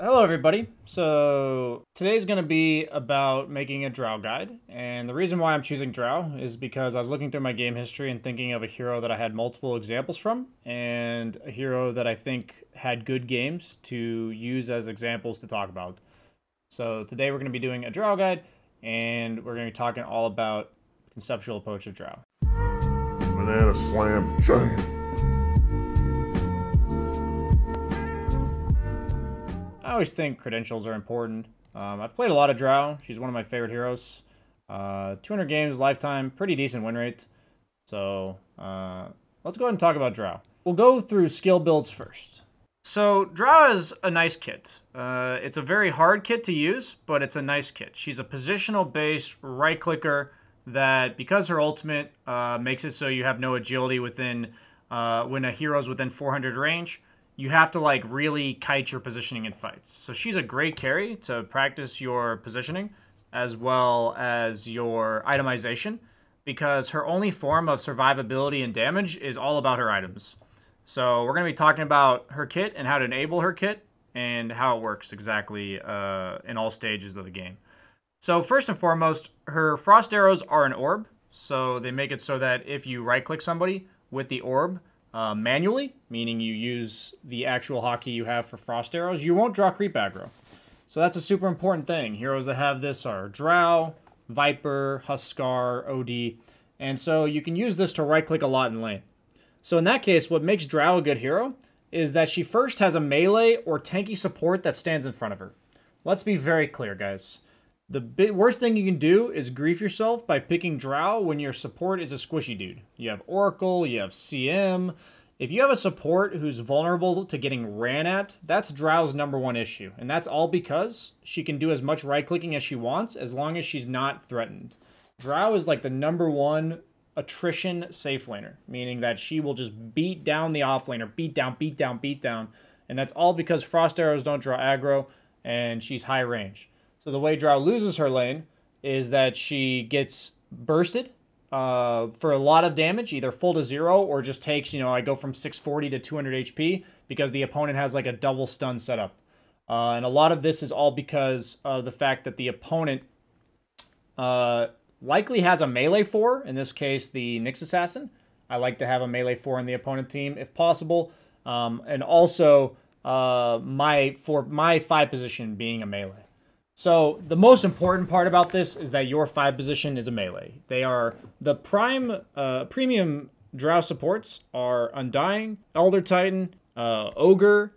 Hello everybody. So today's going to be about making a Drow guide, and the reason why I'm choosing Drow is because I was looking through my game history and thinking of a hero that I had multiple examples from, and a hero that I think had good games to use as examples to talk about. So today we're going to be doing a Drow guide, and we're going to be talking all about conceptual approach to Drow. Banana slam jam. I always think credentials are important. I've played a lot of Drow. She's one of my favorite heroes. 200 games lifetime, pretty decent win rate. So let's go ahead and talk about Drow. We'll go through skill builds first. So Drow is a nice kit. It's a very hard kit to use, but it's a nice kit. She's a positional-based right clicker that, because her ultimate makes it so you have no agility within when a hero's within 400 range. You have to like really kite your positioning in fights. So she's a great carry to practice your positioning as well as your itemization, because her only form of survivability and damage is all about her items. So we're going to be talking about her kit and how to enable her kit and how it works exactly in all stages of the game. So first and foremost, her frost arrows are an orb. So they make it so that if you right click somebody with the orb, manually, meaning you use the actual hotkey you have for frost arrows, you won't draw creep aggro. So that's a super important thing. Heroes that have this are Drow, Viper, Huskar, OD, and so you can use this to right click a lot in lane. So in that case, what makes Drow a good hero is that she first has a melee or tanky support that stands in front of her. Let's be very clear, guys. The worst thing you can do is grief yourself by picking Drow when your support is a squishy dude. You have Oracle, you have CM. If you have a support who's vulnerable to getting ran at, that's Drow's #1 issue. And that's all because she can do as much right-clicking as she wants as long as she's not threatened. Drow is like the #1 attrition safe laner, meaning that she will just beat down the offlaner, beat down, beat down, beat down. And that's all because frost arrows don't draw aggro and she's high range. So the way Drow loses her lane is that she gets bursted for a lot of damage, either full to 0 or just takes, I go from 640 to 200 HP because the opponent has like a double stun setup. And a lot of this is all because of the fact that the opponent likely has a melee 4, in this case the Nyx Assassin. I like to have a melee 4 on the opponent team if possible. And also my 5 position being a melee. So the most important part about this is that your 5 position is a melee. They are the premium Drow supports are Undying, Elder Titan, Ogre,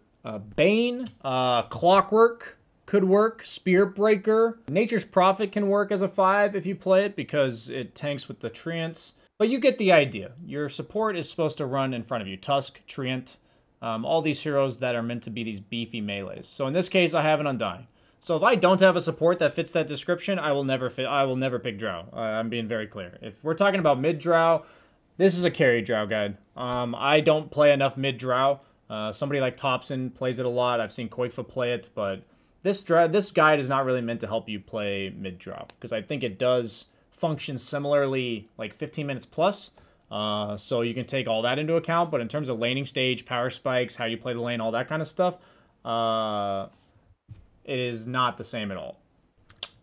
Bane, Clockwork could work, Spirit Breaker. Nature's Prophet can work as a 5 if you play it because it tanks with the Treants. But you get the idea. Your support is supposed to run in front of you. Tusk, Treant, all these heroes that are meant to be these beefy melees. So in this case, I have an Undying. So if I don't have a support that fits that description, I will never pick Drow. I'm being very clear. If we're talking about mid Drow, this is a carry Drow guide. I don't play enough mid Drow. Somebody like Thompson plays it a lot. I've seen Koikfa play it, but this guide is not really meant to help you play mid Drow because I think it does function similarly, like 15 minutes plus. So you can take all that into account. But in terms of laning stage, power spikes, how you play the lane, all that kind of stuff, it is not the same at all.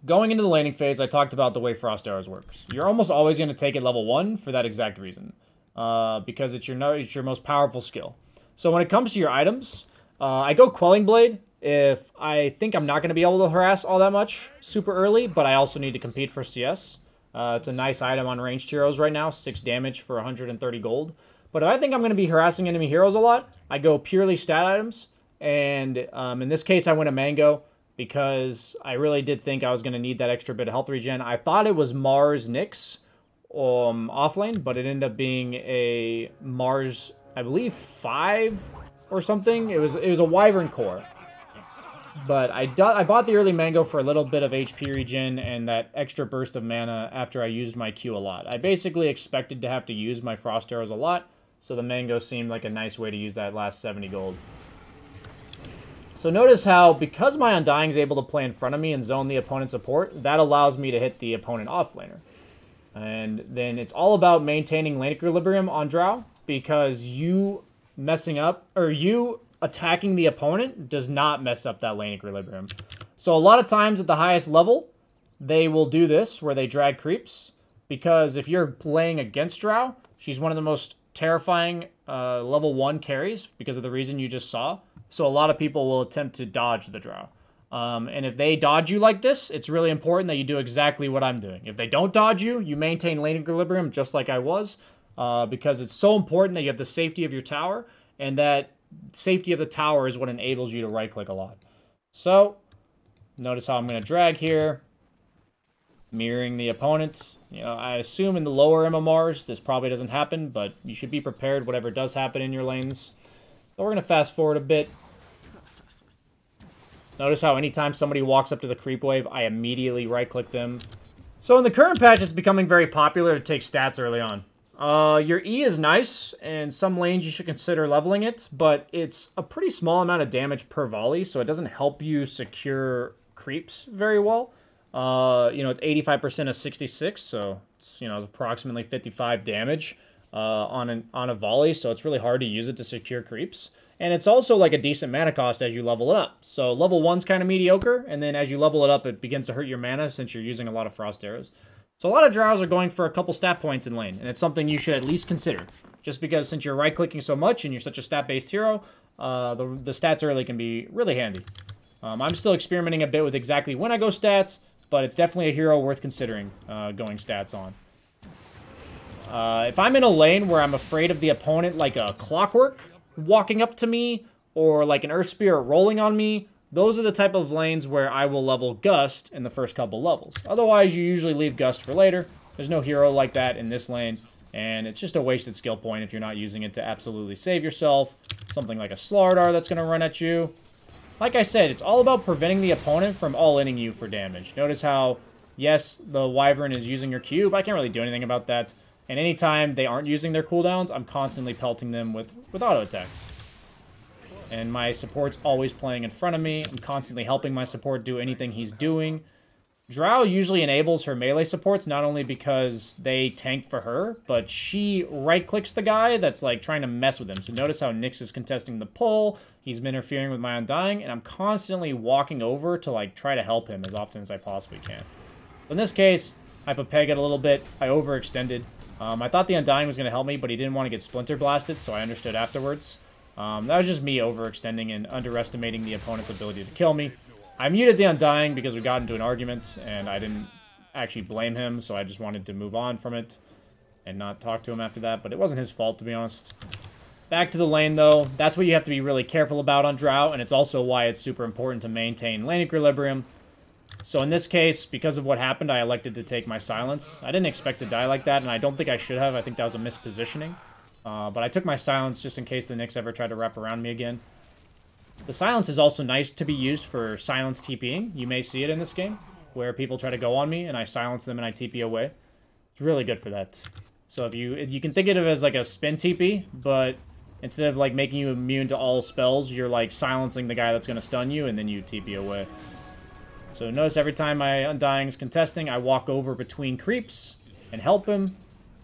Going into the laning phase, I talked about the way Frost Arrows works. You're almost always going to take it level 1 for that exact reason. Because it's your most powerful skill. So when it comes to your items, I go Quelling Blade if I think I'm not going to be able to harass all that much super early, but I also need to compete for CS. It's a nice item on ranged heroes right now, 6 damage for 130 gold. But if I think I'm going to be harassing enemy heroes a lot, I go purely stat items. And in this case, I went a Mango, because I really did think I was going to need that extra bit of health regen. I thought it was Mars Nyx offlane, but it ended up being a Mars, I believe, 5 or something. It was a Wyvern core. But I bought the early Mango for a little bit of HP regen and that extra burst of mana after I used my Q a lot. I basically expected to have to use my Frost Arrows a lot, so the Mango seemed like a nice way to use that last 70 gold. So notice how, because my Undying is able to play in front of me and zone the opponent's support, that allows me to hit the opponent offlaner. And then it's all about maintaining lane equilibrium on Drow, because you messing up, or you attacking the opponent does not mess up that lane equilibrium. So a lot of times at the highest level, they will do this where they drag creeps. Because if you're playing against Drow, she's one of the most terrifying level 1 carries because of the reason you just saw. So a lot of people will attempt to dodge the Drow. And if they dodge you like this, it's really important that you do exactly what I'm doing. If they don't dodge you, you maintain lane equilibrium just like I was. Because it's so important that you have the safety of your tower. And that safety of the tower is what enables you to right-click a lot. So, notice how I'm going to drag here. Mirroring the opponent. You know, I assume in the lower MMRs, this probably doesn't happen, but you should be prepared whatever does happen in your lanes. So we're going to fast forward a bit. Notice how anytime somebody walks up to the creep wave, I immediately right-click them. So in the current patch, it's becoming very popular to take stats early on. Your E is nice, and some lanes you should consider leveling it, but it's a pretty small amount of damage per volley, so it doesn't help you secure creeps very well. You know, it's 85% of 66, so it's, you know, it's approximately 55 damage on a volley, so it's really hard to use it to secure creeps. And it's also like a decent mana cost as you level it up. So level 1's kind of mediocre, and then as you level it up, it begins to hurt your mana since you're using a lot of frost arrows. So a lot of Drows are going for a couple stat points in lane, and it's something you should at least consider. Just because since you're right-clicking so much and you're such a stat-based hero, the stats early can be really handy. I'm still experimenting a bit with exactly when I go stats, but it's definitely a hero worth considering going stats on. If I'm in a lane where I'm afraid of the opponent like a clockwork walking up to me, or like an Earth Spirit rolling on me, those are the type of lanes where I will level Gust in the first couple levels. Otherwise, you usually leave Gust for later. There's no hero like that in this lane, and it's just a wasted skill point if you're not using it to absolutely save yourself. Something like a Slardar that's going to run at you. Like I said, it's all about preventing the opponent from all-inning you for damage. Notice how, yes, the Wyvern is using your cube. I can't really do anything about that. And anytime they aren't using their cooldowns, I'm constantly pelting them with auto attacks. And my support's always playing in front of me. I'm constantly helping my support do anything he's doing. Drow usually enables her melee supports, not only because they tank for her, but she right-clicks the guy that's like trying to mess with him. So notice how Nyx is contesting the pull. He's been interfering with my Undying, and I'm constantly walking over to like try to help him as often as I possibly can. In this case, I peg it a little bit. I overextended. I thought the Undying was going to help me, but he didn't want to get splinter blasted, so I understood afterwards. That was just me overextending and underestimating the opponent's ability to kill me. I muted the Undying because we got into an argument, and I didn't actually blame him, so I just wanted to move on from it and not talk to him after that, but it wasn't his fault, to be honest. Back to the lane, though. That's what you have to be really careful about on Drow, and it's also why it's super important to maintain lane equilibrium. So in this case, because of what happened, I elected to take my silence. I didn't expect to die like that, and I don't think I should have. I think that was a mispositioning. But I took my silence just in case the Nyx ever tried to wrap around me again. The silence is also nice to be used for silence TPing. You may see it in this game, where people try to go on me, and I silence them and I TP away. It's really good for that. So if you can think of it as like a spin TP, but instead of like making you immune to all spells, you're like silencing the guy that's going to stun you, and then you TP away. So notice every time my Undying is contesting, I walk over between creeps and help him.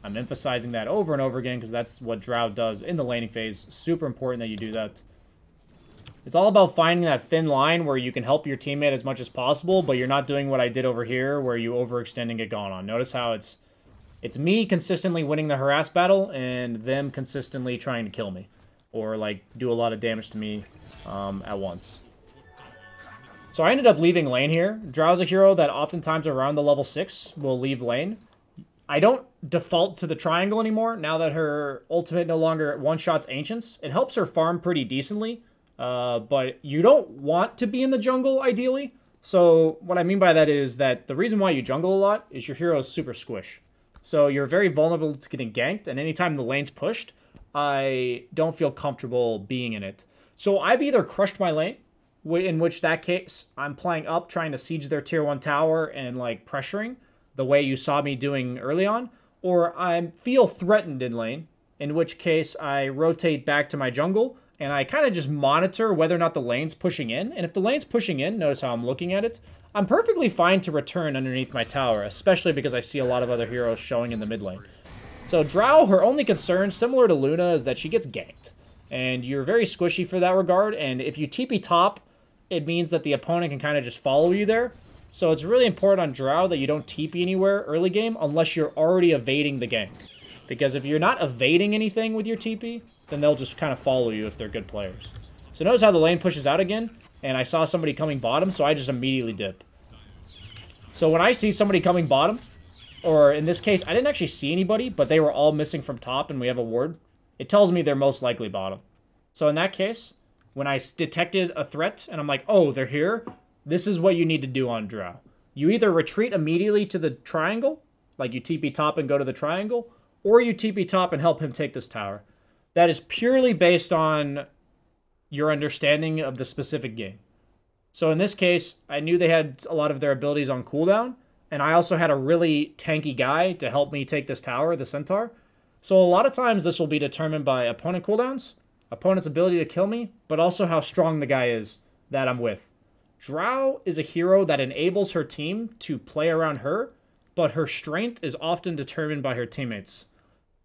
I'm emphasizing that over and over again because that's what Drow does in the laning phase. Super important that you do that. It's all about finding that thin line where you can help your teammate as much as possible, but you're not doing what I did over here where you overextend and get gone on. Notice how it's me consistently winning the harass battle and them consistently trying to kill me or like do a lot of damage to me at once. So I ended up leaving lane here. Drow's a hero that oftentimes around the level 6 will leave lane. I don't default to the triangle anymore now that her ultimate no longer one-shots Ancients. It helps her farm pretty decently, but you don't want to be in the jungle, ideally. So what I mean by that is that the reason why you jungle a lot is your hero is super squish. So you're very vulnerable to getting ganked, and anytime the lane's pushed, I don't feel comfortable being in it. So I've either crushed my lane, in which that case, I'm playing up, trying to siege their tier 1 tower and like pressuring the way you saw me doing early on, or I feel threatened in lane, in which case I rotate back to my jungle and I kind of just monitor whether or not the lane's pushing in. And if the lane's pushing in, notice how I'm looking at it, I'm perfectly fine to return underneath my tower, especially because I see a lot of other heroes showing in the mid lane. So Drow, her only concern, similar to Luna, is that she gets ganked. And you're very squishy for that regard. And if you TP top, it means that the opponent can kind of just follow you there. So it's really important on Drow that you don't TP anywhere early game unless you're already evading the gank. Because if you're not evading anything with your TP, then they'll just kind of follow you if they're good players. So notice how the lane pushes out again, and I saw somebody coming bottom, so I just immediately dip. So when I see somebody coming bottom, or in this case, I didn't actually see anybody, but they were all missing from top and we have a ward, it tells me they're most likely bottom. So in that case, when I detected a threat and I'm like, oh, they're here, this is what you need to do on Drow. You either retreat immediately to the triangle, like you TP top and go to the triangle, or you TP top and help him take this tower. That is purely based on your understanding of the specific game. So in this case, I knew they had a lot of their abilities on cooldown, and I also had a really tanky guy to help me take this tower, the Centaur. So a lot of times this will be determined by opponent cooldowns, opponent's ability to kill me, but also how strong the guy is that I'm with. Drow is a hero that enables her team to play around her, but her strength is often determined by her teammates.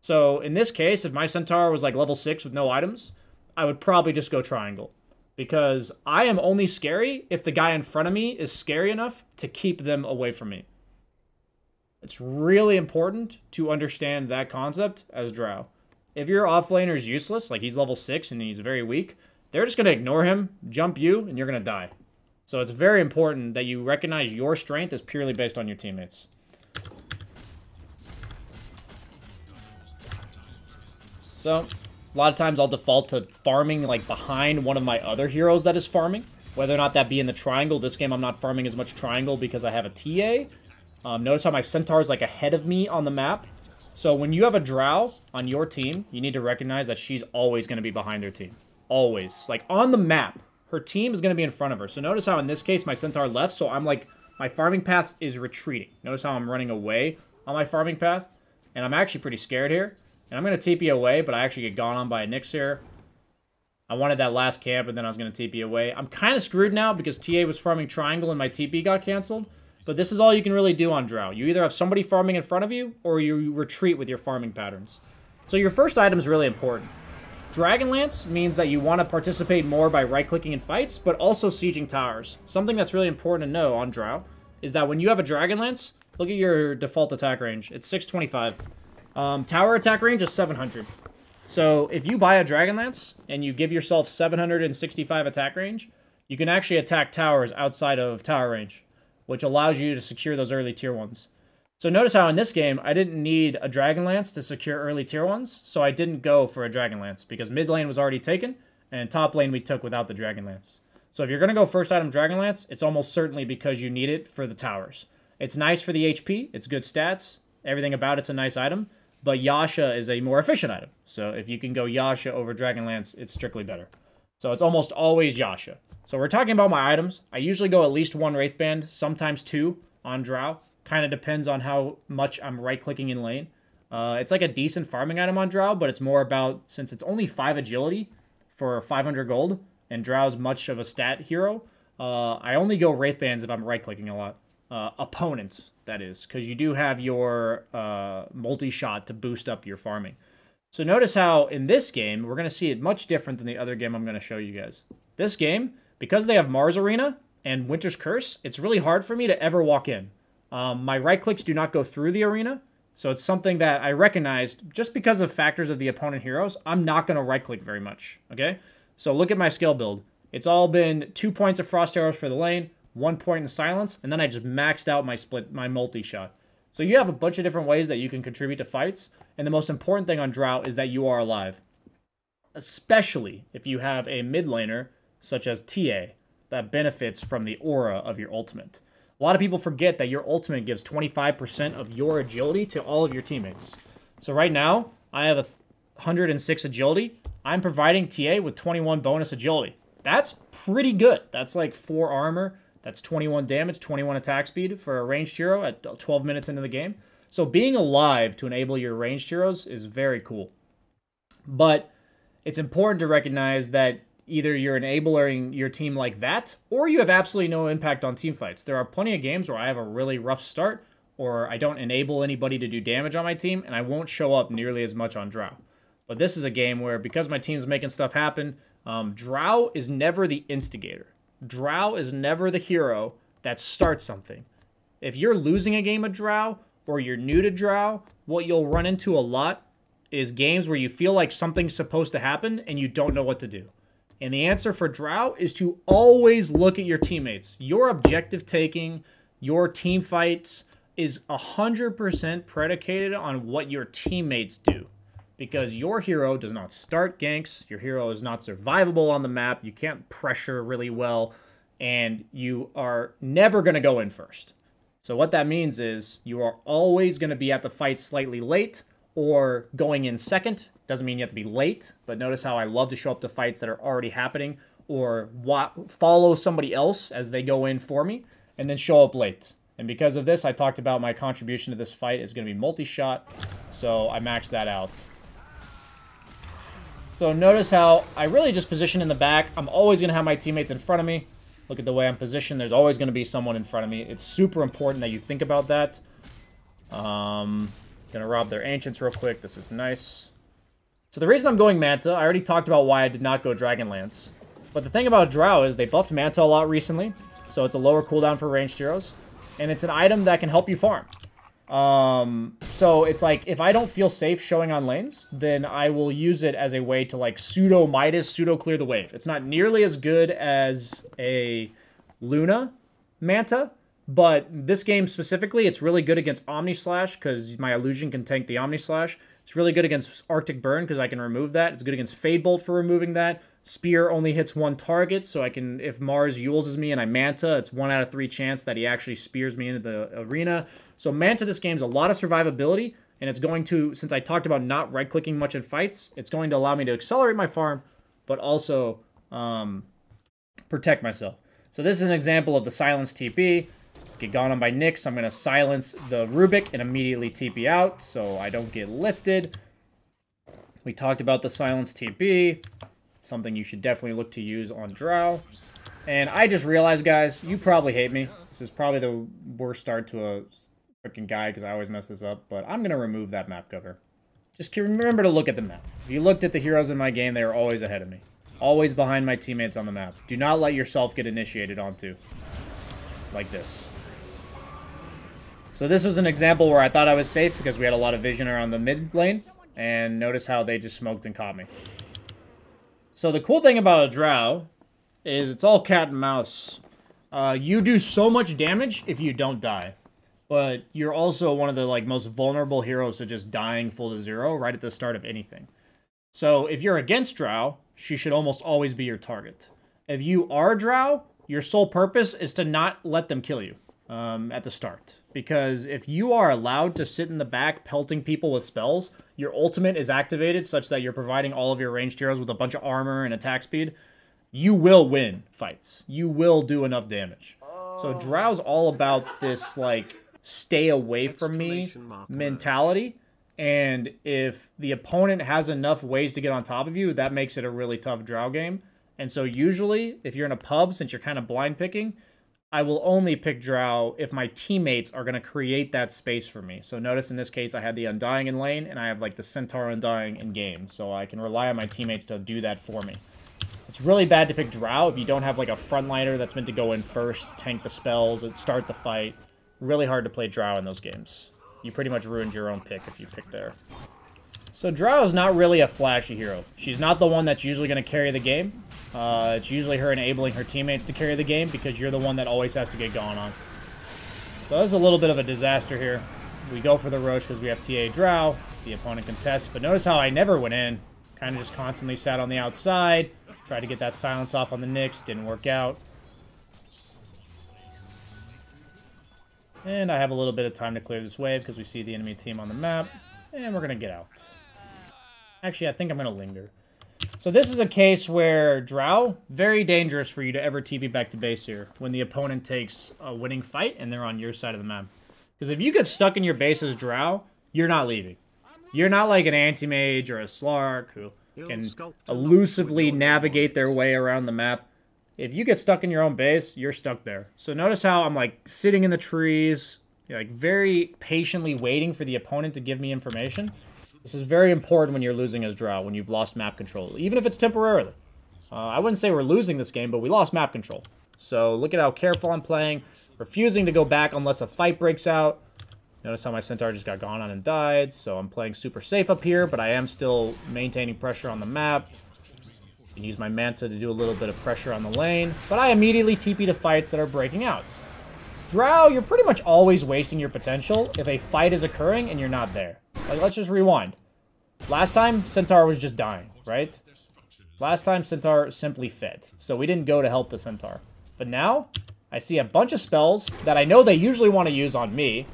So in this case, if my Centaur was like level 6 with no items, I would probably just go triangle. Because I am only scary if the guy in front of me is scary enough to keep them away from me. It's really important to understand that concept as Drow. If your offlaner is useless, like he's level 6 and he's very weak, they're just going to ignore him, jump you, and you're going to die. So it's very important that you recognize your strength is purely based on your teammates. So, a lot of times I'll default to farming like behind one of my other heroes that is farming. Whether or not that be in the triangle. This game I'm not farming as much triangle because I have a TA. Notice how my Centaur is like ahead of me on the map. So when you have a Drow on your team, you need to recognize that she's always going to be behind her team. Always. Like on the map, her team is going to be in front of her. So notice how in this case my Centaur left, so I'm like, my farming path is retreating. Notice how I'm running away on my farming path. And I'm actually pretty scared here. And I'm going to TP away, but I actually get gone on by a Nyx here. I wanted that last camp, and then I was going to TP away. I'm kind of screwed now because TA was farming triangle and my TP got canceled. But this is all you can really do on Drow. You either have somebody farming in front of you, or you retreat with your farming patterns. So your first item is really important. Dragonlance means that you want to participate more by right-clicking in fights, but also sieging towers. Something that's really important to know on Drow is that when you have a Dragonlance, look at your default attack range. It's 625. Tower attack range is 700. So if you buy a Dragonlance and you give yourself 765 attack range, you can actually attack towers outside of tower range, which allows you to secure those early tier 1s. So notice how in this game, I didn't need a Dragonlance to secure early tier 1s, so I didn't go for a Dragonlance because mid lane was already taken, and top lane we took without the Dragonlance. So if you're going to go first item Dragonlance, it's almost certainly because you need it for the towers. It's nice for the HP, it's good stats, everything about it's a nice item, but Yasha is a more efficient item. So if you can go Yasha over Dragonlance, it's strictly better. So it's almost always Yasha. So we're talking about my items. I usually go at least 1 Wraithband, sometimes 2 on Drow. Kind of depends on how much I'm right-clicking in lane. It's like a decent farming item on Drow, but it's more about, since it's only 5 agility for 500 gold, and Drow's much of a stat hero, I only go Wraithbands if I'm right-clicking a lot. Opponents, that is, because you do have your multi-shot to boost up your farming. So notice how in this game, we're going to see it much different than the other game I'm going to show you guys. This game, because they have Mars Arena and Winter's Curse, it's really hard for me to ever walk in. My right clicks do not go through the arena, so it's something that I recognized just because of factors of the opponent heroes. I'm not going to right click very much, okay? So look at my skill build. It's all been 2 points of Frost Arrows for the lane, 1 point in silence, and then I just maxed out my multi-shot. So you have a bunch of different ways that you can contribute to fights, and the most important thing on Drow is that you are alive. Especially if you have a mid laner, such as TA, that benefits from the aura of your ultimate. A lot of people forget that your ultimate gives 25% of your agility to all of your teammates. So right now, I have 106 agility. I'm providing TA with 21 bonus agility. That's pretty good. That's like 4 armor. That's 21 damage, 21 attack speed for a ranged hero at 12 minutes into the game. So being alive to enable your ranged heroes is very cool. But it's important to recognize that either you're enabling your team like that, or you have absolutely no impact on team fights. There are plenty of games where I have a really rough start, or I don't enable anybody to do damage on my team, and I won't show up nearly as much on Drow. But this is a game where, because my team's making stuff happen, Drow is never the instigator. Drow is never the hero that starts something. If you're losing a game of Drow, or you're new to Drow, what you'll run into a lot is games where you feel like something's supposed to happen and you don't know what to do. And the answer for Drow is to always look at your teammates. Your objective taking, your team fights is 100% predicated on what your teammates do. Because your hero does not start ganks, your hero is not survivable on the map, you can't pressure really well, and you are never going to go in first. So what that means is you are always going to be at the fight slightly late or going in second. Doesn't mean you have to be late, but notice how I love to show up to fights that are already happening or follow somebody else as they go in for me and then show up late. And because of this, I talked about my contribution to this fight is going to be multi-shot, so I maxed that out. So notice how I really just position in the back. I'm always going to have my teammates in front of me. Look at the way I'm positioned. There's always going to be someone in front of me. It's super important that you think about that. Gonna rob their ancients real quick. This is nice. So the reason I'm going Manta, I already talked about why I did not go Dragonlance. But the thing about Drow is they buffed Manta a lot recently. So it's a lower cooldown for ranged heroes. And it's an item that can help you farm. So it's like, if I don't feel safe showing on lanes, then I will use it as a way to like pseudo Midas, pseudo clear the wave. It's not nearly as good as a Luna Manta, but this game specifically, it's really good against Omni Slash because my illusion can tank the Omni Slash. It's really good against Arctic Burn because I can remove that. It's good against Fade Bolt for removing that. Spear only hits one target, so I can, if Mars Yules me and I Manta, it's 1 out of 3 chance that he actually spears me into the arena. So Manta this game's a lot of survivability, and it's going to, since I talked about not right-clicking much in fights, it's going to allow me to accelerate my farm, but also protect myself. So this is an example of the silence TP. Get gone on by Nyx. I'm going to silence the Rubik and immediately TP out, so I don't get lifted. We talked about the silence TP. Something you should definitely look to use on Drow. And I just realized, guys, you probably hate me. This is probably the worst start to a freaking guide because I always mess this up. But I'm going to remove that map cover. Just remember to look at the map. If you looked at the heroes in my game, they were always ahead of me. Always behind my teammates on the map. Do not let yourself get initiated onto. Like this. So this was an example where I thought I was safe because we had a lot of vision around the mid lane. And notice how they just smoked and caught me. So the cool thing about a Drow is it's all cat and mouse. You do so much damage if you don't die. But you're also one of the most vulnerable heroes to just dying full to 0 right at the start of anything. So if you're against Drow, she should almost always be your target. If you are Drow, your sole purpose is to not let them kill you at the start. Because if you are allowed to sit in the back pelting people with spells, your ultimate is activated such that you're providing all of your ranged heroes with a bunch of armor and attack speed, you will win fights. You will do enough damage. So Drow's all about this, stay away from me mentality. And if the opponent has enough ways to get on top of you, that makes it a really tough Drow game. And so usually, if you're in a pub, since you're kind of blind picking, I will only pick Drow if my teammates are going to create that space for me. So notice in this case, I had the Undying in lane, and I have the Centaur Undying in game. So I can rely on my teammates to do that for me. It's really bad to pick Drow if you don't have a frontliner that's meant to go in first, tank the spells, and start the fight. Really hard to play Drow in those games. You pretty much ruined your own pick if you pick there. So Drow is not really a flashy hero. She's not the one that's usually going to carry the game. It's usually her enabling her teammates to carry the game because you're the one that always has to get going on. So that's a little bit of a disaster here. We go for the Roche because we have TA Drow. The opponent contests, but notice how I never went in. Kind of just constantly sat on the outside. Tried to get that silence off on the Nyx. Didn't work out. And I have a little bit of time to clear this wave because we see the enemy team on the map. And we're going to get out. Actually, I think I'm going to linger. So this is a case where Drow, very dangerous for you to ever TP back to base here when the opponent takes a winning fight and they're on your side of the map. Because if you get stuck in your base as Drow, you're not leaving. You're not like an anti-mage or a Slark who can elusively navigate their way around the map. If you get stuck in your own base, you're stuck there. So notice how I'm sitting in the trees, very patiently waiting for the opponent to give me information. This is very important when you're losing as Drow, when you've lost map control, even if it's temporarily. I wouldn't say we're losing this game, but we lost map control. So look at how careful I'm playing, refusing to go back unless a fight breaks out. Notice how my Centaur just got gone on and died, so I'm playing super safe up here, but I am still maintaining pressure on the map. I can use my Manta to do a little bit of pressure on the lane, but I immediately TP to fights that are breaking out. Drow, you're pretty much always wasting your potential if a fight is occurring and you're not there. Like, let's just rewind. Last time, Centaur was just dying, right? Last time, Centaur simply fed, so we didn't go to help the Centaur. But now, I see a bunch of spells that I know they usually want to use on me.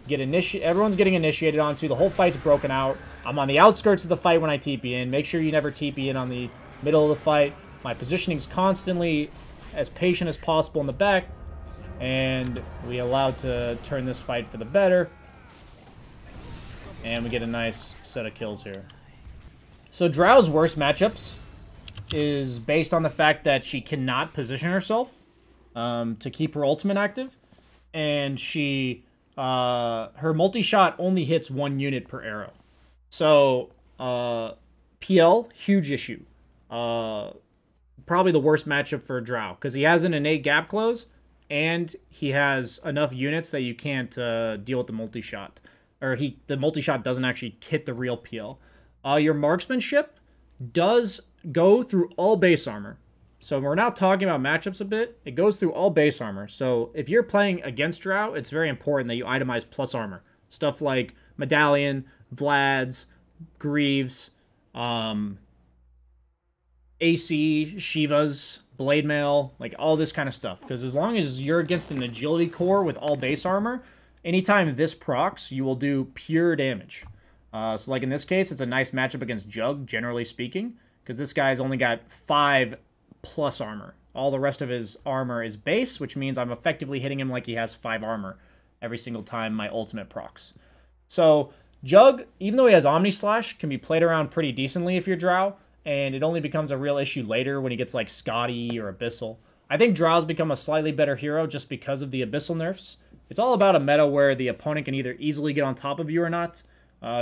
Everyone's getting initiated onto. The whole fight's broken out. I'm on the outskirts of the fight when I TP in. Make sure you never TP in on the middle of the fight. My positioning's constantly as patient as possible in the back. And we allowed to turn this fight for the better. And we get a nice set of kills here. So Drow's worst matchups is based on the fact that she cannot position herself to keep her ultimate active. And her multi-shot only hits 1 unit per arrow. So, PL, huge issue. Probably the worst matchup for Drow, because he has an innate gap close, and he has enough units that you can't deal with the multi-shot. Or the multi-shot doesn't actually hit the real PL. Your marksmanship does go through all base armor. So we're now talking about matchups a bit. It goes through all base armor. So if you're playing against Drow, it's very important that you itemize plus armor. Stuff like Medallion, Vlad's, Greaves, AC, Shiva's, Blade Mail, like all this kind of stuff. Because as long as you're against an agility core with all base armor, anytime this procs, you will do pure damage. So like in this case, it's a nice matchup against Jug, generally speaking. Because this guy's only got 5 plus armor. All the rest of his armor is base, which means I'm effectively hitting him like he has 5 armor every single time my ultimate procs. So Jug, even though he has Omni Slash, can be played around pretty decently if you're Drow, and it only becomes a real issue later when he gets like Scotty or Abyssal. I think Drow's become a slightly better hero just because of the Abyssal nerfs. It's all about a meta where the opponent can either easily get on top of you or not.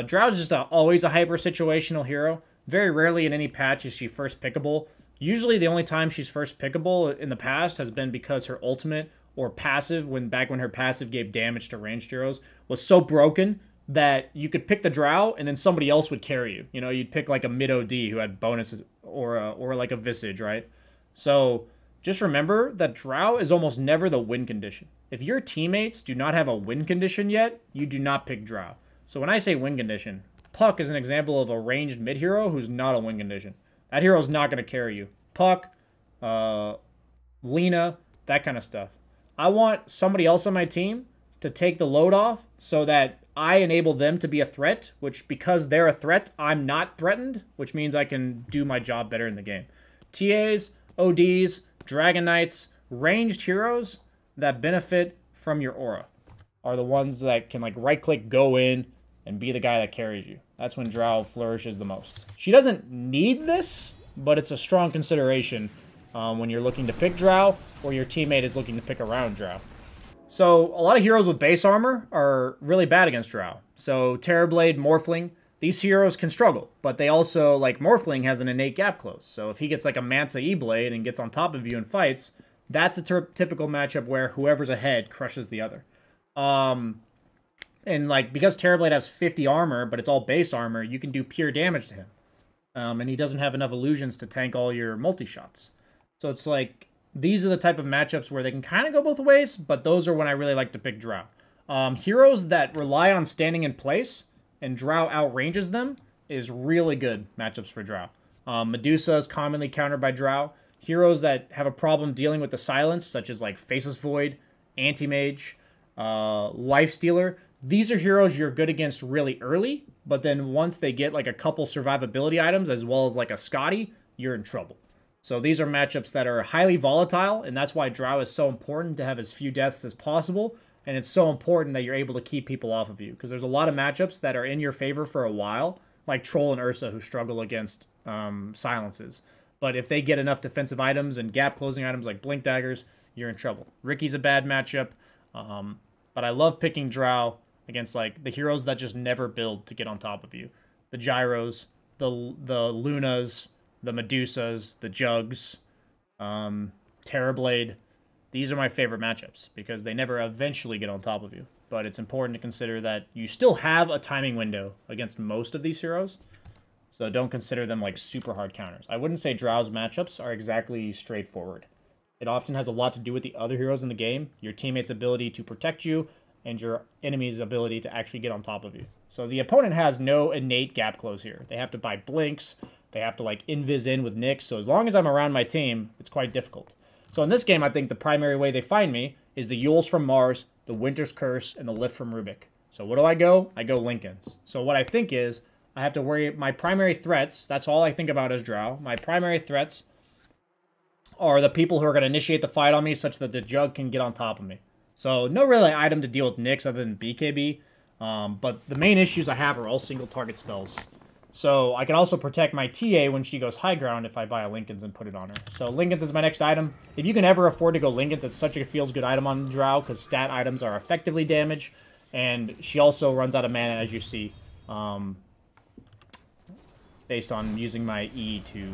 Drow's just always a hyper-situational hero. Very rarely in any patch is she first pickable. Usually the only time she's first pickable in the past has been because her ultimate or passive, back when her passive gave damage to ranged heroes, was so broken that you could pick the Drow and then somebody else would carry you. You know, you'd pick like a mid OD who had bonuses or like a Visage, right? So just remember that Drow is almost never the win condition. If your teammates do not have a win condition yet, you do not pick Drow. So when I say win condition, Puck is an example of a ranged mid hero who's not a win condition. That hero's not going to carry you. Puck, Lena, that kind of stuff. I want somebody else on my team to take the load off so that I enable them to be a threat, which because they're a threat, I'm not threatened, which means I can do my job better in the game. TAs, ODs, Dragon Knights, ranged heroes that benefit from your aura are the ones that can like right-click, go in, and be the guy that carries you. That's when Drow flourishes the most. She doesn't need this, but it's a strong consideration when you're looking to pick Drow or your teammate is looking to pick around Drow. So a lot of heroes with base armor are really bad against Drow. So Terrorblade, Morphling, these heroes can struggle, but they also, like Morphling has an innate gap close. So if he gets like a Manta E-Blade and gets on top of you in fights, that's a typical matchup where whoever's ahead crushes the other. And like, because Terrorblade has 50 armor, but it's all base armor, you can do pure damage to him. And he doesn't have enough illusions to tank all your multi-shots. So it's like, these are the type of matchups where they can kind of go both ways, but those are when I really like to pick Drow. Heroes that rely on standing in place and Drow outranges them is really good matchups for Drow. Medusa is commonly countered by Drow. Heroes that have a problem dealing with the silence, such as like Faceless Void, Anti-Mage, Lifestealer, these are heroes you're good against really early, but then once they get like a couple survivability items as well as like a Scotty, you're in trouble. So these are matchups that are highly volatile, and that's why Drow is so important to have as few deaths as possible, and it's so important that you're able to keep people off of you, because there's a lot of matchups that are in your favor for a while, like Troll and Ursa, who struggle against silences. But if they get enough defensive items and gap-closing items like Blink Daggers, you're in trouble. Ricky's a bad matchup, but I love picking Drow against like the heroes that just never build to get on top of you. the Gyros, the Lunas, the Medusas, the Jugs, Terrorblade. These are my favorite matchups because they never eventually get on top of you. But it's important to consider that you still have a timing window against most of these heroes. So don't consider them like super hard counters. I wouldn't say Drow's matchups are exactly straightforward. It often has a lot to do with the other heroes in the game, your teammate's ability to protect you, and your enemy's ability to actually get on top of you. So the opponent has no innate gap close here. They have to buy blinks. They have to like invis in with Nyx. So as long as I'm around my team, it's quite difficult. So in this game, I think the primary way they find me is the Yules from Mars, the Winter's Curse, and the Lift from Rubik. So what do? I go Linken's. So what I think is I have to worry my primary threats. That's all I think about as Drow. My primary threats are the people who are going to initiate the fight on me such that the Jug can get on top of me. So no really item to deal with Nyx other than BKB. But the main issues I have are all single target spells. So I can also protect my TA when she goes high ground if I buy a Linken's and put it on her. So Linken's is my next item. If you can ever afford to go Linken's, it's such a feels good item on Drow because stat items are effectively damage. And she also runs out of mana, as you see, based on using my E to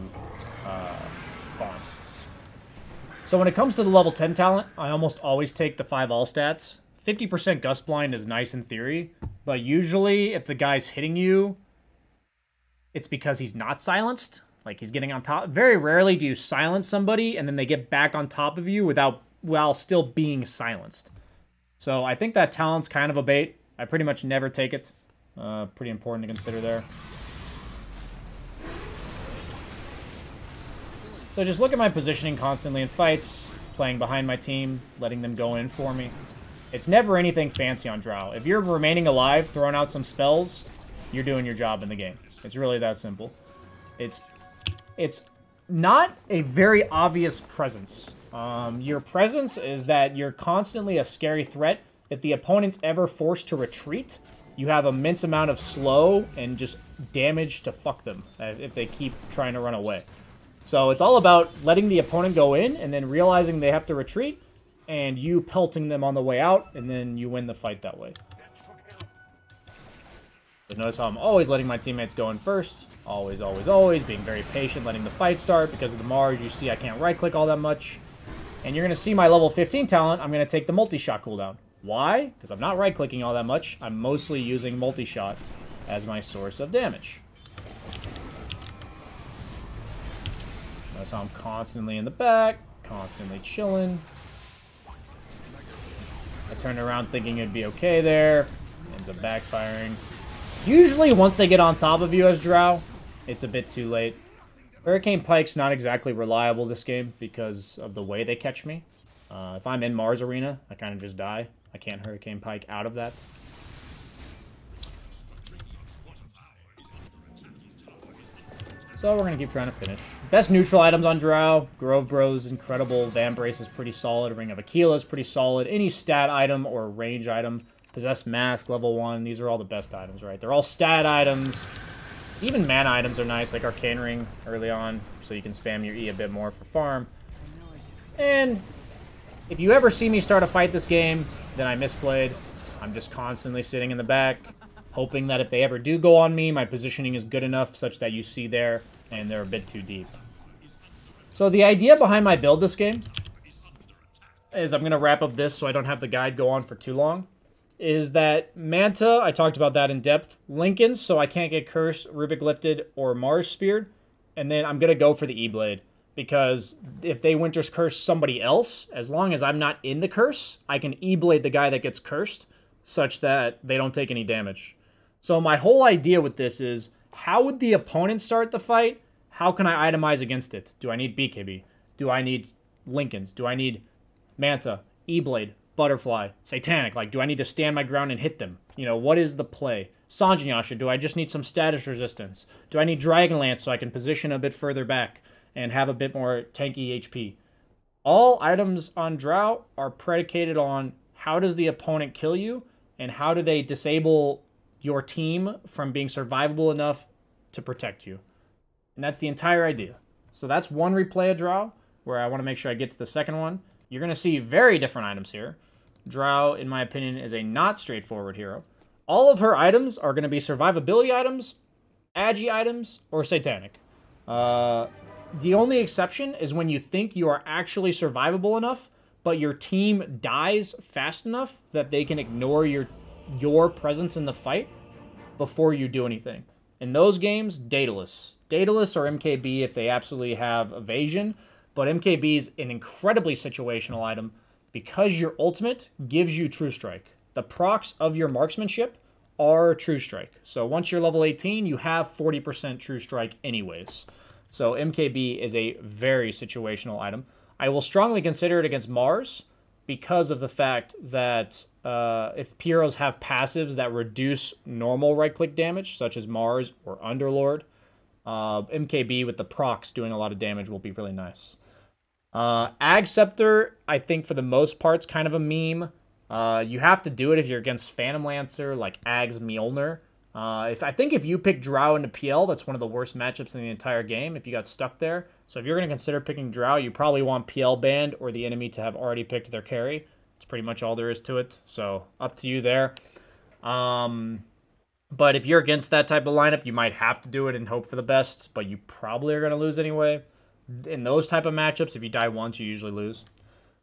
farm. So when it comes to the level 10 talent, I almost always take the 5 all stats. 50% Gust Blind is nice in theory, but usually if the guy's hitting you, it's because he's not silenced. Like he's getting on top. Very rarely do you silence somebody and then they get back on top of you while still being silenced. So I think that talent's kind of a bait. I pretty much never take it. Pretty important to consider there. So just look at my positioning constantly in fights, playing behind my team, letting them go in for me. It's never anything fancy on Drow. If you're remaining alive, throwing out some spells, you're doing your job in the game. It's really that simple. It's not a very obvious presence. Your presence is that you're constantly a scary threat. If the opponent's ever forced to retreat, you have immense amount of slow and just damage to fuck them if they keep trying to run away. So it's all about letting the opponent go in and then realizing they have to retreat and you pelting them on the way out, and then you win the fight that way. But notice how I'm always letting my teammates go in first. Always, always, always. Being very patient, letting the fight start. Because of the Mars, you see I can't right-click all that much. And you're going to see my level 15 talent. I'm going to take the multi-shot cooldown. Why? Because I'm not right-clicking all that much. I'm mostly using multi-shot as my source of damage. Notice how I'm constantly in the back. Constantly chilling. I turned around thinking it'd be okay there. Ends up backfiring. Usually, once they get on top of you as Drow, it's a bit too late. Hurricane Pike's not exactly reliable this game because of the way they catch me. If I'm in Mars Arena, I kind of just die. I can't Hurricane Pike out of that. So we're going to keep trying to finish. Best neutral items on Drow. Grove Bro's incredible. Vambrace is pretty solid. Ring of Aquila is pretty solid. Any stat item or range item. Possessed Mask, level 1. These are all the best items, right? They're all stat items. Even mana items are nice, like Arcane Ring early on, so you can spam your E a bit more for farm. And if you ever see me start a fight this game, then I misplayed. I'm just constantly sitting in the back, hoping that if they ever do go on me, my positioning is good enough such that you see there, and they're a bit too deep. So the idea behind my build this game is I'm going to wrap up this so I don't have the guide go on for too long. Is that Manta, I talked about that in depth. Linken's, so I can't get Cursed, Rubik Lifted, or Mars Speared. And then I'm going to go for the E-Blade. Because if they Winter's Curse somebody else, as long as I'm not in the curse, I can E-Blade the guy that gets cursed, such that they don't take any damage. So my whole idea with this is, how would the opponent start the fight? How can I itemize against it? Do I need BKB? Do I need Linken's? Do I need Manta, E-Blade, Butterfly, Satanic? Like, do I need to stand my ground and hit them? You know, what is the play? Sanjinyasha, do I just need some status resistance? Do I need Dragonlance so I can position a bit further back and have a bit more tanky HP? All items on Drow are predicated on how does the opponent kill you and how do they disable your team from being survivable enough to protect you. And that's the entire idea. So that's one replay of Drow, where I want to make sure I get to the second one. You're going to see very different items here. Drow, in my opinion, is a not straightforward hero. All of her items are going to be survivability items Agi items or Satanic. The only exception is when you think you are actually survivable enough, but your team dies fast enough that they can ignore your presence in the fight before you do anything. In those games, Daedalus. Daedalus or MKB if they absolutely have evasion, but MKB is an incredibly situational item because your ultimate gives you True Strike. The procs of your marksmanship are True Strike. So once you're level 18, you have 40% True Strike anyways. So MKB is a very situational item. I will strongly consider it against Mars because of the fact that if heroes have passives that reduce normal right-click damage, such as Mars or Underlord, MKB with the procs doing a lot of damage will be really nice. Ag Scepter, I think for the most part, is kind of a meme. You have to do it if you're against Phantom Lancer, like Ag's Mjolnir. I think if you pick Drow into PL, that's one of the worst matchups in the entire game if you got stuck there. So if you're going to consider picking Drow, you probably want PL banned or the enemy to have already picked their carry. That's pretty much all there is to it. So up to you there. But if you're against that type of lineup, you might have to do it and hope for the best, but you probably are going to lose anyway. In those type of matchups, if you die once, you usually lose.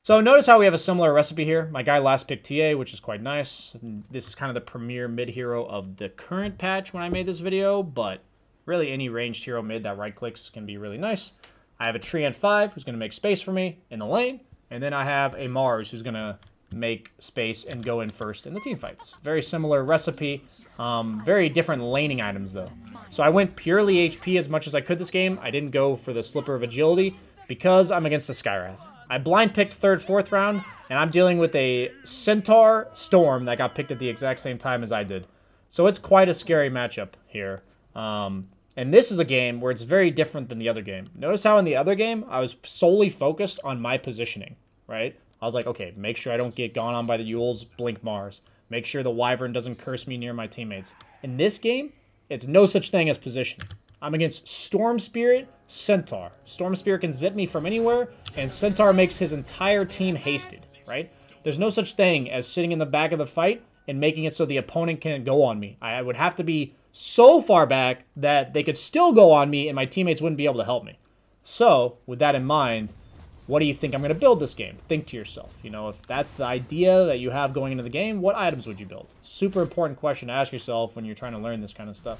So notice how we have a similar recipe here. My guy last picked TA, which is quite nice. This is kind of the premier mid hero of the current patch when I made this video, but really any ranged hero mid that right clicks can be really nice. I have a Treant 5 who's going to make space for me in the lane, and then I have a Mars who's going to make space and go in first in the team fights. Very similar recipe, very different laning items though. So I went purely HP as much as I could this game. I didn't go for the Slipper of Agility because I'm against the Skywrath. I blind picked 3rd, 4th round, and I'm dealing with a Centaur Storm that got picked at the exact same time as I did. So it's quite a scary matchup here. And this is a game where it's very different than the other game. Notice how in the other game, I was solely focused on my positioning, right? I was like, okay, make sure I don't get gone on by the Yules, blink Mars. Make sure the Wyvern doesn't curse me near my teammates. In this game, it's no such thing as positioning. I'm against Storm Spirit, Centaur. Storm Spirit can zip me from anywhere, and Centaur makes his entire team hasted, right? There's no such thing as sitting in the back of the fight and making it so the opponent can't go on me. I would have to be so far back that they could still go on me and my teammates wouldn't be able to help me. So, with that in mind, what do you think I'm going to build this game? Think to yourself. You know, if that's the idea that you have going into the game, what items would you build? Super important question to ask yourself when you're trying to learn this kind of stuff.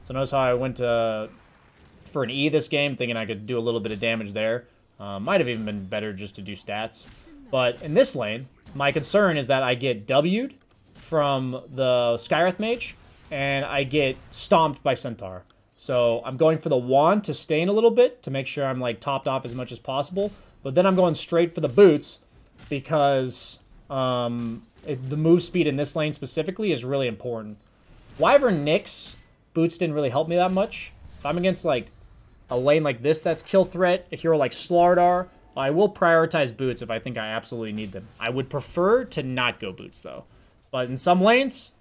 So notice how I went for an E this game, thinking I could do a little bit of damage there. Might have even been better just to do stats. But in this lane, my concern is that I get W'd from the Skywrath Mage, and I get stomped by Centaur. So I'm going for the wand to stain a little bit to make sure I'm like topped off as much as possible. But then I'm going straight for the boots because the move speed in this lane specifically is really important. Wyvern Nyx, boots didn't really help me that much. If I'm against like a lane like this that's kill threat, a hero like Slardar, I will prioritize boots if I think I absolutely need them. I would prefer to not go boots though. But in some lanes,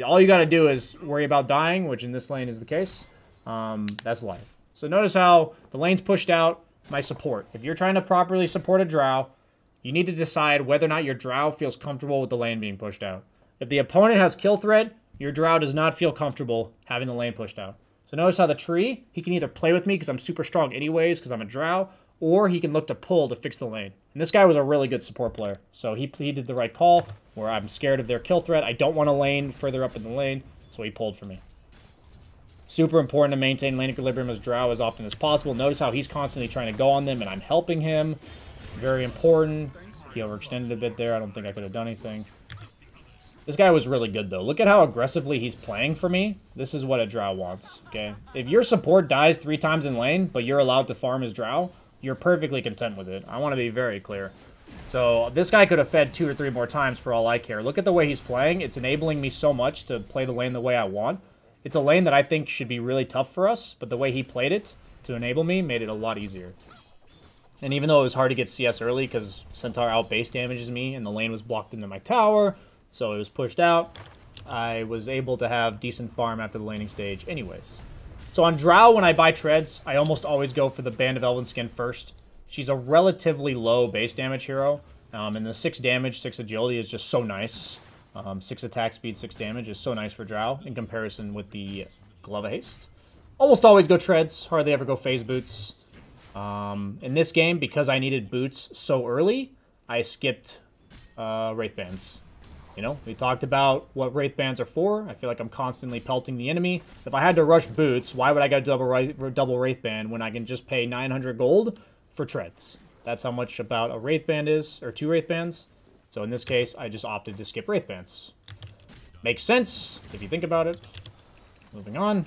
all you got to do is worry about dying, which in this lane is the case. That's life. So notice how the lane's pushed out. My support. If you're trying to properly support a Drow, you need to decide whether or not your Drow feels comfortable with the lane being pushed out. If the opponent has kill threat, your Drow does not feel comfortable having the lane pushed out. So notice how the tree, he can either play with me because I'm super strong anyways because I'm a Drow, or he can look to pull to fix the lane. And this guy was a really good support player. So he did the right call where I'm scared of their kill threat. I don't want a lane further up in the lane, so he pulled for me. Super important to maintain lane equilibrium as Drow as often as possible. Notice how he's constantly trying to go on them, and I'm helping him. Very important. He overextended a bit there. I don't think I could have done anything. This guy was really good, though. Look at how aggressively he's playing for me. This is what a Drow wants, okay? If your support dies 3 times in lane, but you're allowed to farm his Drow, you're perfectly content with it. I want to be very clear. So this guy could have fed 2 or 3 more times for all I care. Look at the way he's playing. It's enabling me so much to play the lane the way I want. It's a lane that I think should be really tough for us, but the way he played it to enable me made it a lot easier. And even though it was hard to get CS early because Centaur out-base damages me and the lane was blocked into my tower, so it was pushed out, I was able to have decent farm after the laning stage anyways. So on Drow, when I buy treads, I almost always go for the Band of Elven Skin first. She's a relatively low base damage hero, and the 6 damage, 6 agility is just so nice. 6 attack speed, 6 damage is so nice for Drow in comparison with the Glove of Haste. Almost always go treads, hardly ever go phase boots. In this game, because I needed boots so early, I skipped Wraith Bands. You know, we talked about what Wraith Bands are for. I feel like I'm constantly pelting the enemy. If I had to rush boots, why would I go double Wraith Band when I can just pay 900 gold for treads? That's how much about a Wraith Band is, or 2 Wraith Bands. So in this case, I just opted to skip Wraith Bands. Makes sense, if you think about it. Moving on.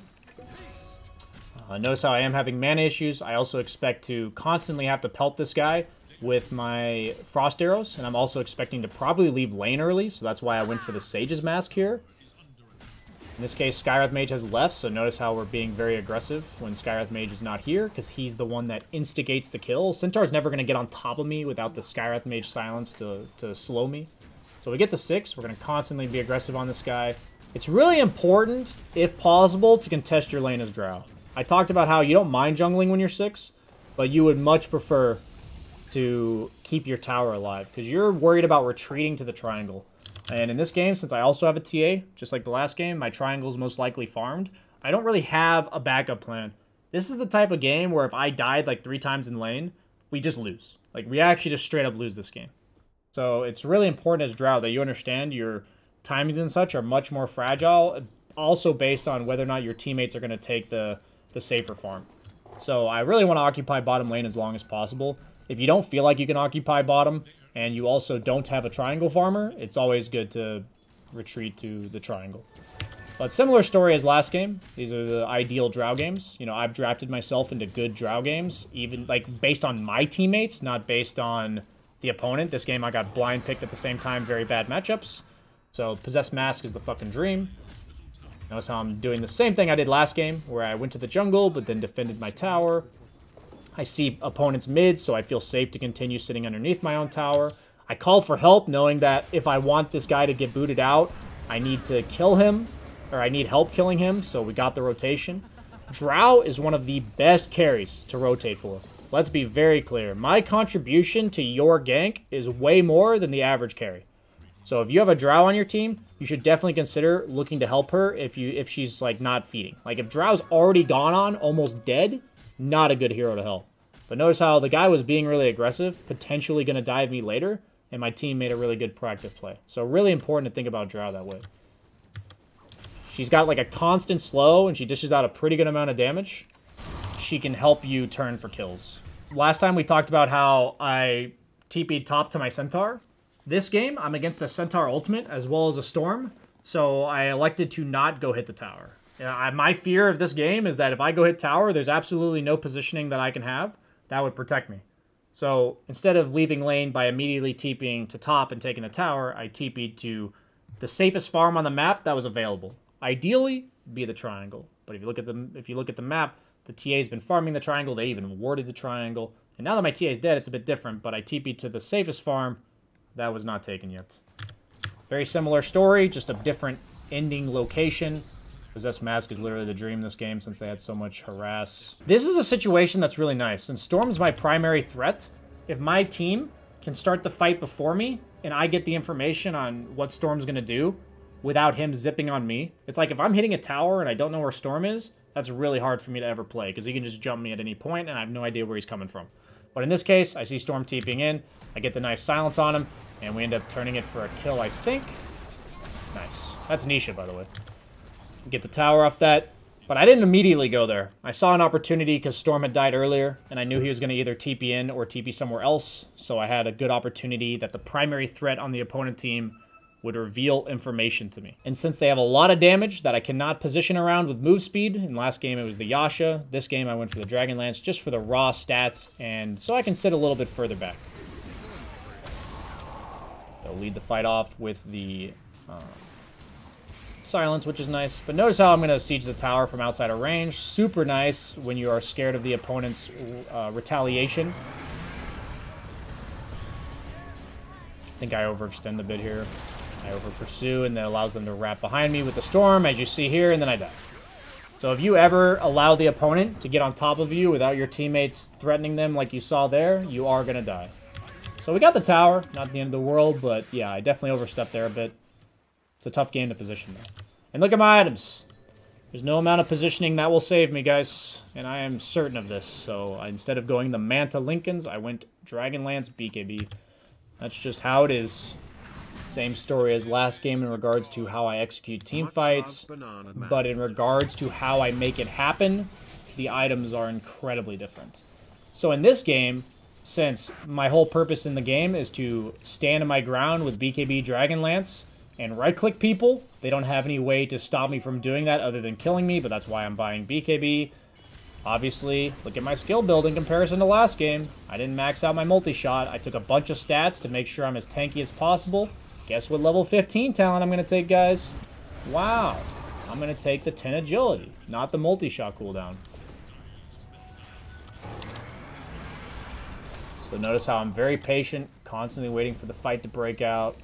Notice how I am having mana issues. I also expect to constantly have to pelt this guy with my Frost Arrows, and I'm also expecting to probably leave lane early, so that's why I went for the Sage's Mask here. In this case, Skywrath Mage has left, so notice how we're being very aggressive when Skywrath Mage is not here, because he's the one that instigates the kill. Centaur's never going to get on top of me without the Skywrath Mage silence to slow me. So we get the 6. We're going to constantly be aggressive on this guy. It's really important, if possible, to contest your lane as Drow. I talked about how you don't mind jungling when you're 6, but you would much prefer to keep your tower alive, because you're worried about retreating to the triangle. And in this game, since I also have a TA, just like the last game, my triangle is most likely farmed. I don't really have a backup plan. This is the type of game where if I died like 3 times in lane, we just lose. Like, we actually just straight up lose this game. So it's really important as Drow that you understand your timings and such are much more fragile, also based on whether or not your teammates are going to take the safer farm. So I really want to occupy bottom lane as long as possible. If you don't feel like you can occupy bottom, and you also don't have a triangle farmer, it's always good to retreat to the triangle. But similar story as last game. These are the ideal Drow games. You know, I've drafted myself into good Drow games, even like based on my teammates, not based on the opponent. This game I got blind picked at the same time, very bad matchups. So Possessed Mask is the fucking dream. Notice how I'm doing the same thing I did last game, where I went to the jungle, but then defended my tower. I see opponents mid, so I feel safe to continue sitting underneath my own tower. I call for help, knowing that if I want this guy to get booted out, I need to kill him, or I need help killing him, so we got the rotation. Drow is one of the best carries to rotate for. Let's be very clear. My contribution to your gank is way more than the average carry. So if you have a Drow on your team, you should definitely consider looking to help her if she's like not feeding. Like if Drow's already gone on, almost dead, not a good hero to help. But notice how the guy was being really aggressive, potentially going to dive me later, and my team made a really good proactive play. So really important to think about Drow that way. She's got like a constant slow, and she dishes out a pretty good amount of damage. She can help you turn for kills. Last time we talked about how I TP'd top to my Centaur. This game, I'm against a Centaur ultimate as well as a Storm, so I elected to not go hit the tower. My fear of this game is that if I go hit tower, there's absolutely no positioning that I can have that would protect me. So instead of leaving lane by immediately TPing to top and taking the tower, I TP'd to the safest farm on the map that was available. Ideally, be the triangle. But if you look at the map, the TA's been farming the triangle. They even warded the triangle. And now that my TA's dead, it's a bit different. But I TP'd to the safest farm that was not taken yet. Very similar story, just a different ending location. Possessed Mask is literally the dream in this game since they had so much harass. This is a situation that's really nice. Since Storm's my primary threat, if my team can start the fight before me and I get the information on what Storm's going to do without him zipping on me, it's like if I'm hitting a tower and I don't know where Storm is, that's really hard for me to ever play because he can just jump me at any point and I have no idea where he's coming from. But in this case, I see Storm TPing in, I get the nice silence on him, and we end up turning it for a kill, I think. Nice. That's Nisha, by the way. Get the tower off that, but I didn't immediately go there. I saw an opportunity because Storm had died earlier, and I knew he was going to either TP in or TP somewhere else, so I had a good opportunity that the primary threat on the opponent team would reveal information to me. And since they have a lot of damage that I cannot position around with move speed, in last game it was the Yasha, this game I went for the Dragonlance just for the raw stats, and so I can sit a little bit further back. They'll lead the fight off with the silence, which is nice. But notice how I'm going to siege the tower from outside of range. Super nice when you are scared of the opponent's retaliation. I think I overextend a bit here. I over-pursue, and that allows them to wrap behind me with the Storm, as you see here, and then I die. So if you ever allow the opponent to get on top of you without your teammates threatening them like you saw there, you are going to die. So we got the tower. Not the end of the world, but yeah, I definitely overstepped there a bit. It's a tough game to position, though. And look at my items. There's no amount of positioning that will save me, guys. And I am certain of this. So instead of going the Manta Lincolns, I went Dragonlance BKB. That's just how it is. Same story as last game in regards to how I execute team fights. But in regards to how I make it happen, the items are incredibly different. So in this game, since my whole purpose in the game is to stand in my ground with BKB Dragonlance and right-click people, they don't have any way to stop me from doing that other than killing me, but that's why I'm buying BKB. Obviously, look at my skill build in comparison to last game. I didn't max out my multi-shot. I took a bunch of stats to make sure I'm as tanky as possible. Guess what level 15 talent I'm going to take, guys? Wow. I'm going to take the 10 agility, not the multi-shot cooldown. So notice how I'm very patient, constantly waiting for the fight to break out.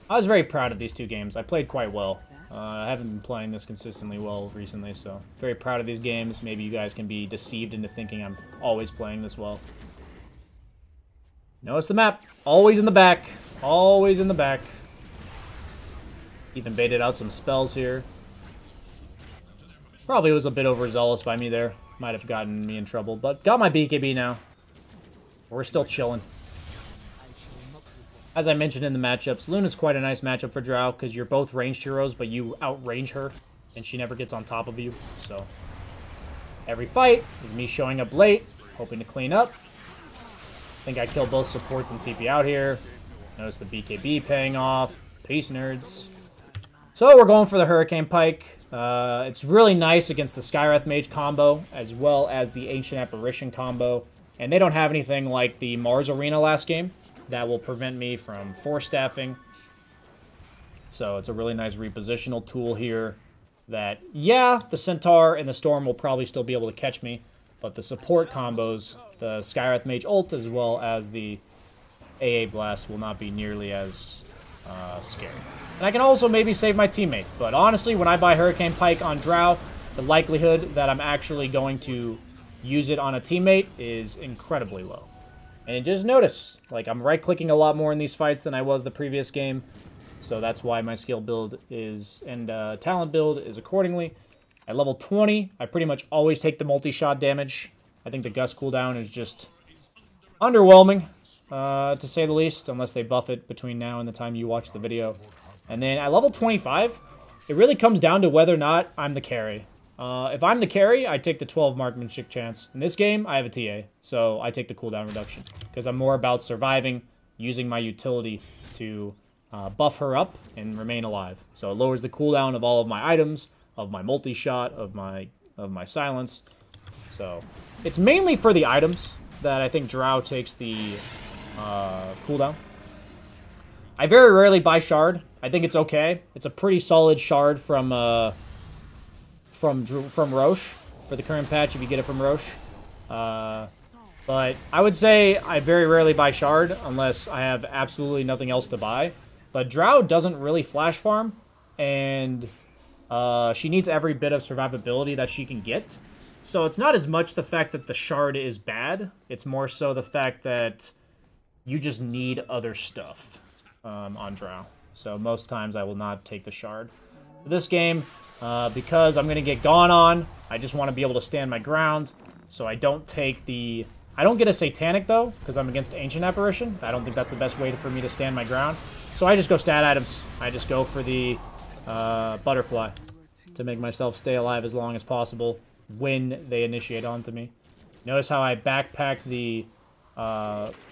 I was very proud of these two games. I played quite well. I haven't been playing this consistently well recently, so very proud of these games. Maybe you guys can be deceived into thinking I'm always playing this well. Notice the map. Always in the back. Always in the back. Even baited out some spells here. Probably was a bit overzealous by me there. Might have gotten me in trouble, but got my BKB now. We're still chilling. As I mentioned in the matchups, Luna's quite a nice matchup for Drow because you're both ranged heroes, but you outrange her, and she never gets on top of you. So every fight is me showing up late, hoping to clean up. I think I killed both supports and TP out here. Notice the BKB paying off. Peace, nerds. So we're going for the Hurricane Pike. It's really nice against the Skywrath Mage combo, as well as the Ancient Apparition combo. And they don't have anything like the Mars Arena last game that will prevent me from force staffing. So it's a really nice repositional tool here that, yeah, the Centaur and the Storm will probably still be able to catch me, but the support combos, the Skywrath Mage ult as well as the AA Blast will not be nearly as scary. And I can also maybe save my teammate, but honestly, when I buy Hurricane Pike on Drow, the likelihood that I'm actually going to use it on a teammate is incredibly low. And just notice, like, I'm right-clicking a lot more in these fights than I was the previous game. So that's why my skill build is, and talent build is accordingly. At level 20, I pretty much always take the multi-shot damage. I think the gust cooldown is just underwhelming, to say the least, unless they buff it between now and the time you watch the video. And then at level 25, it really comes down to whether or not I'm the carry. If I'm the carry, I take the 12 marksmanship chance. In this game, I have a TA, so I take the cooldown reduction. Because I'm more about surviving, using my utility to buff her up and remain alive. So it lowers the cooldown of all of my items, of my multi-shot, of my silence. So it's mainly for the items that I think Drow takes the cooldown. I very rarely buy Shard. I think it's okay. It's a pretty solid Shard from Roche for the current patch if you get it from Roche. But I would say I very rarely buy Shard unless I have absolutely nothing else to buy. But Drow doesn't really flash farm, and she needs every bit of survivability that she can get. So it's not as much the fact that the Shard is bad, it's more so the fact that you just need other stuff on Drow. So most times I will not take the Shard. For this game, because I'm going to get gone on, I just want to be able to stand my ground. So I don't take the... I don't get a Satanic, though, because I'm against Ancient Apparition. I don't think that's the best way for me to stand my ground. So I just go stat items. I just go for the Butterfly to make myself stay alive as long as possible when they initiate onto me. Notice how I backpacked the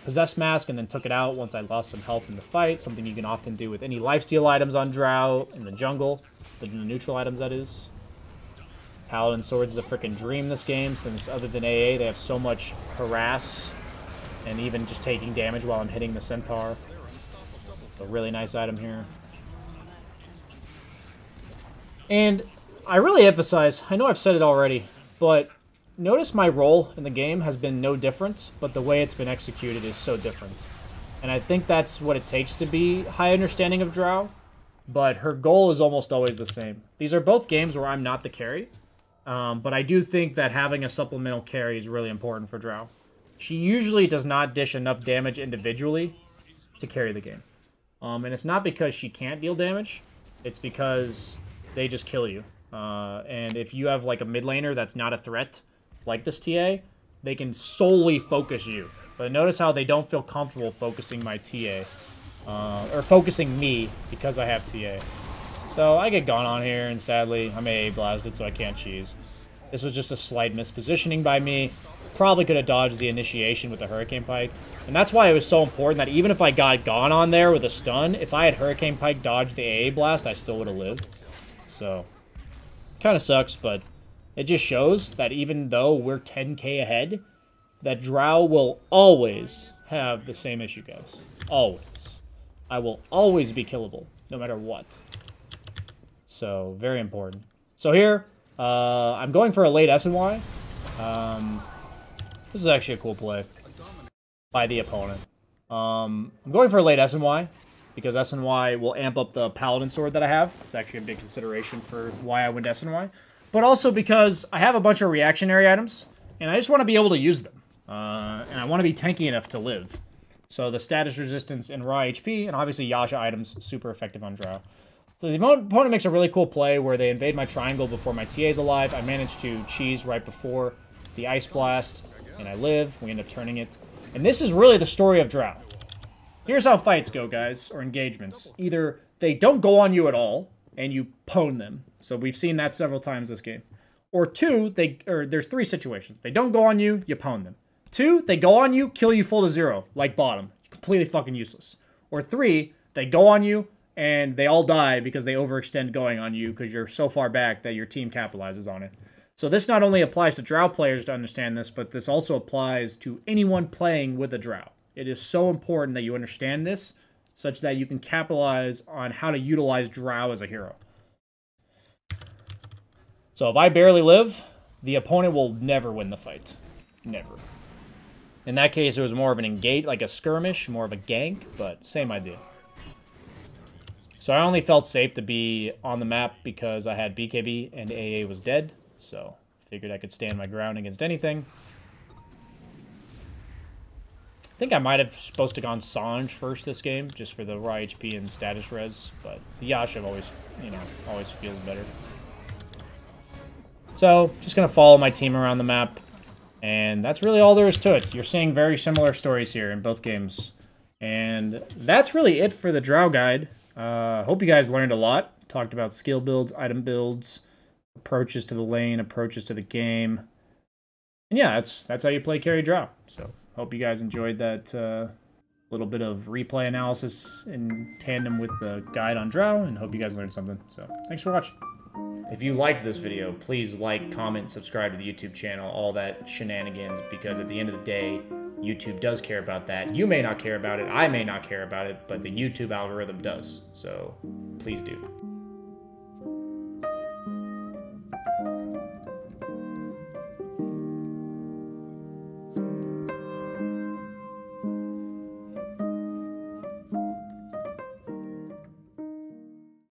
Possessed Mask and then took it out once I lost some health in the fight. Something you can often do with any lifesteal items on Drow in the jungle. The neutral items, that is. Paladin Sword's the freaking dream this game, since other than AA, they have so much harass and even just taking damage while I'm hitting the Centaur. A really nice item here. And I really emphasize, I know I've said it already, but notice my role in the game has been no different, but the way it's been executed is so different. And I think that's what it takes to be high understanding of Drow, but her goal is almost always the same. These are both games where I'm not the carry, but I do think that having a supplemental carry is really important for Drow. She usually does not dish enough damage individually to carry the game. And it's not because she can't deal damage, it's because they just kill you. And if you have like a mid laner that's not a threat, like this TA, they can solely focus you. But notice how they don't feel comfortable focusing my TA. Or focusing me because I have TA. So I get gone on here, and sadly, I'm AA blasted, so I can't cheese. This was just a slight mispositioning by me. Probably could have dodged the initiation with the Hurricane Pike. And that's why it was so important that even if I got gone on there with a stun, if I had Hurricane Pike dodged the AA blast, I still would have lived. So, kind of sucks, but it just shows that even though we're 10k ahead, that Drow will always have the same issue, guys. Always. I will always be killable, no matter what. So, very important. So here, I'm going for a late SNY. This is actually a cool play by the opponent. I'm going for a late SNY because SNY will amp up the Paladin Sword that I have. It's actually a big consideration for why I went SNY. But also because I have a bunch of reactionary items, and I just want to be able to use them. And I want to be tanky enough to live. So the status resistance and raw HP, and obviously Yasha items, super effective on Drow. So the opponent makes a really cool play where they invade my triangle before my TA is alive. I manage to cheese right before the Ice Blast, and I live. We end up turning it. And this is really the story of Drow. Here's how fights go, guys, or engagements. Either they don't go on you at all, and you pwn them. So we've seen that several times this game. Or two, there's three situations. They don't go on you, you pwn them. Two, they go on you, kill you full to zero, like bottom. Completely fucking useless. Or three, they go on you, and they all die because they overextend going on you because you're so far back that your team capitalizes on it. So this not only applies to Drow players to understand this, but this also applies to anyone playing with a Drow. It is so important that you understand this, such that you can capitalize on how to utilize Drow as a hero. So if I barely live, the opponent will never win the fight. Never. In that case, it was more of an engage, like a skirmish, more of a gank, but same idea. So I only felt safe to be on the map because I had BKB and AA was dead. So figured I could stand my ground against anything. I think I might have supposed to gone Sange first this game, just for the raw HP and status res, but the Yasha always, always feels better. So, just gonna follow my team around the map, and that's really all there is to it. You're seeing very similar stories here in both games. And that's really it for the Drow guide. Hope you guys learned a lot. Talked about skill builds, item builds, approaches to the lane, approaches to the game. And yeah, that's how you play carry Drow. So, hope you guys enjoyed that little bit of replay analysis in tandem with the guide on Drow, and hope you guys learned something. So, thanks for watching. If you liked this video, please like, comment, subscribe to the YouTube channel, all that shenanigans, because at the end of the day, YouTube does care about that. You may not care about it, I may not care about it, but the YouTube algorithm does. So, please do.